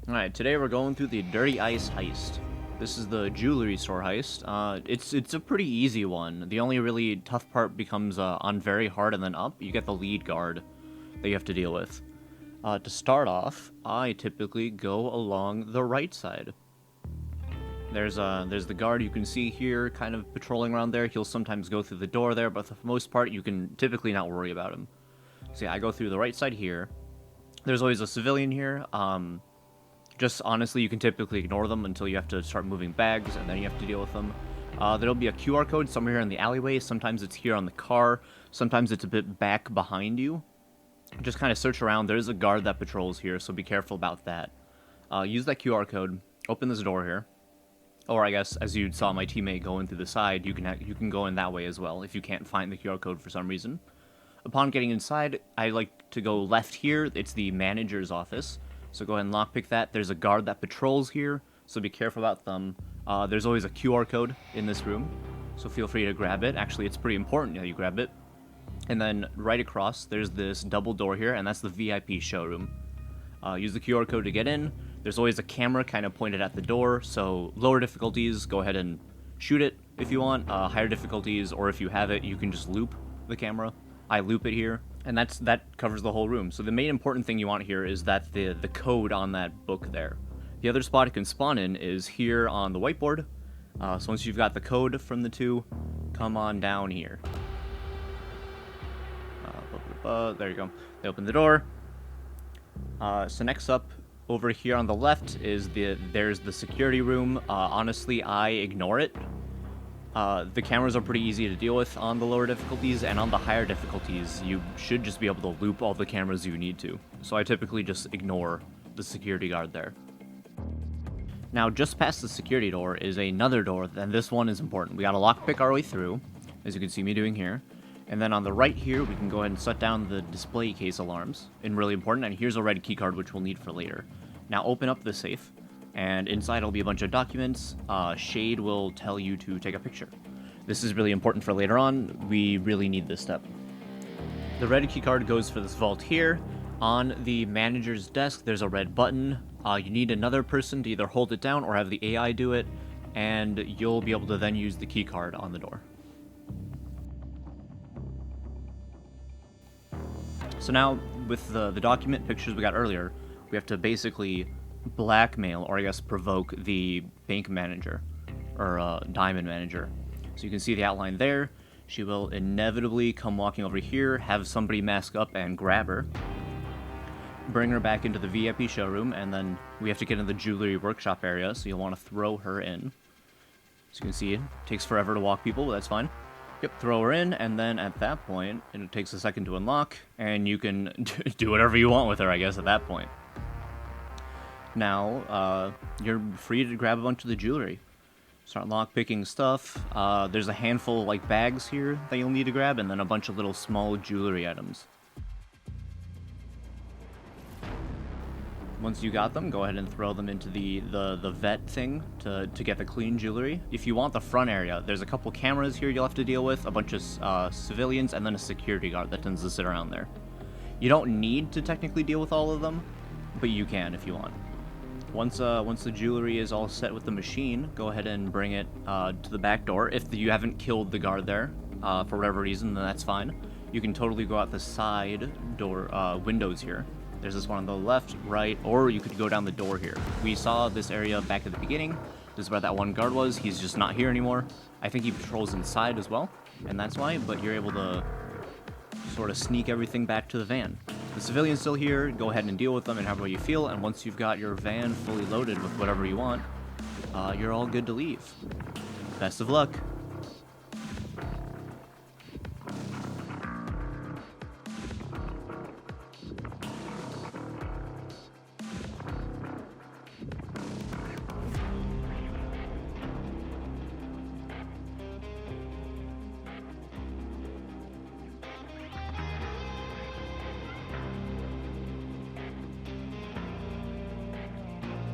Alright, today we're going through the Dirty Ice heist. This is the jewelry store heist. It's a pretty easy one. The only really tough part becomes on very hard and then up. You get the lead guard that you have to deal with. To start off, I typically go along the right side. There's the guard you can see here, kind of patrolling around there. He'll sometimes go through the door there, but for the most part, you can typically not worry about him. So yeah, I go through the right side here. There's always a civilian here. Just honestly, you can typically ignore them until you have to start moving bags, and then you have to deal with them. There'll be a QR code somewhere here in the alleyway. Sometimes it's here on the car. Sometimes it's a bit back behind you. Just kind of search around. There's a guard that patrols here, so be careful about that. Use that QR code. Open this door here. Or I guess, as you saw my teammate go in through the side, you can go in that way as well if you can't find the QR code for some reason. Upon getting inside, I like to go left here. It's the manager's office. So go ahead and lockpick that. There's a guard that patrols here, so be careful about them. There's always a QR code in this room, so feel free to grab it. Actually, it's pretty important that you grab it. And then right across, there's this double door here, and that's the VIP showroom. Use the QR code to get in. There's always a camera kind of pointed at the door, so lower difficulties, go ahead and shoot it if you want. Higher difficulties, or if you have it, you can just loop the camera. I loop it here, and that covers the whole room. So the main important thing you want here is that the code on that book there. The other spot it can spawn in is here on the whiteboard. So once you've got the code from the two, come on down here. There you go. They open the door. So next up, over here on the left is there's the security room. Honestly, I ignore it. The cameras are pretty easy to deal with on the lower difficulties, and on the higher difficulties, you should just be able to loop all the cameras you need to. So I typically just ignore the security guard there. Now, just past the security door is another door, and this one is important. We gotta lockpick our way through, as you can see me doing here. And then on the right here, we can go ahead and shut down the display case alarms, and really important, and here's a red keycard which we'll need for later. Now open up the safe. And inside will be a bunch of documents. Shade will tell you to take a picture. This is really important for later on. We really need this step. The red keycard goes for this vault here. On the manager's desk, there's a red button. You need another person to either hold it down or have the AI do it, and you'll be able to then use the keycard on the door. So now, with the document pictures we got earlier, we have to basically blackmail, or I guess provoke, the bank manager, or diamond manager. So you can see the outline there. She will inevitably come walking over here, have somebody mask up and grab her, bring her back into the VIP showroom, and then we have to get in the jewelry workshop area, so you'll want to throw her in. So you can see it takes forever to walk people, but that's fine. Yep, throw her in, and then at that point, it takes a second to unlock, and you can do whatever you want with her, I guess, at that point. Now, you're free to grab a bunch of the jewelry. Start lockpicking stuff. There's a handful of, like, bags here that you'll need to grab, and then a bunch of little small jewelry items. Once you got them, go ahead and throw them into the vet thing to get the clean jewelry. If you want the front area, there's a couple cameras here you'll have to deal with, a bunch of civilians, and then a security guard that tends to sit around there. You don't need to technically deal with all of them, but you can if you want. Once the jewelry is all set with the machine, go ahead and bring it to the back door. If you haven't killed the guard there, for whatever reason, then that's fine. You can totally go out the side door windows here. There's this one on the left, right, or you could go down the door here. We saw this area back at the beginning. This is where that one guard was. He's just not here anymore. I think he patrols inside as well, and that's why, but you're able to sort of sneak everything back to the van. The civilian's still here, go ahead and deal with them and however you feel, and once you've got your van fully loaded with whatever you want, you're all good to leave. Best of luck!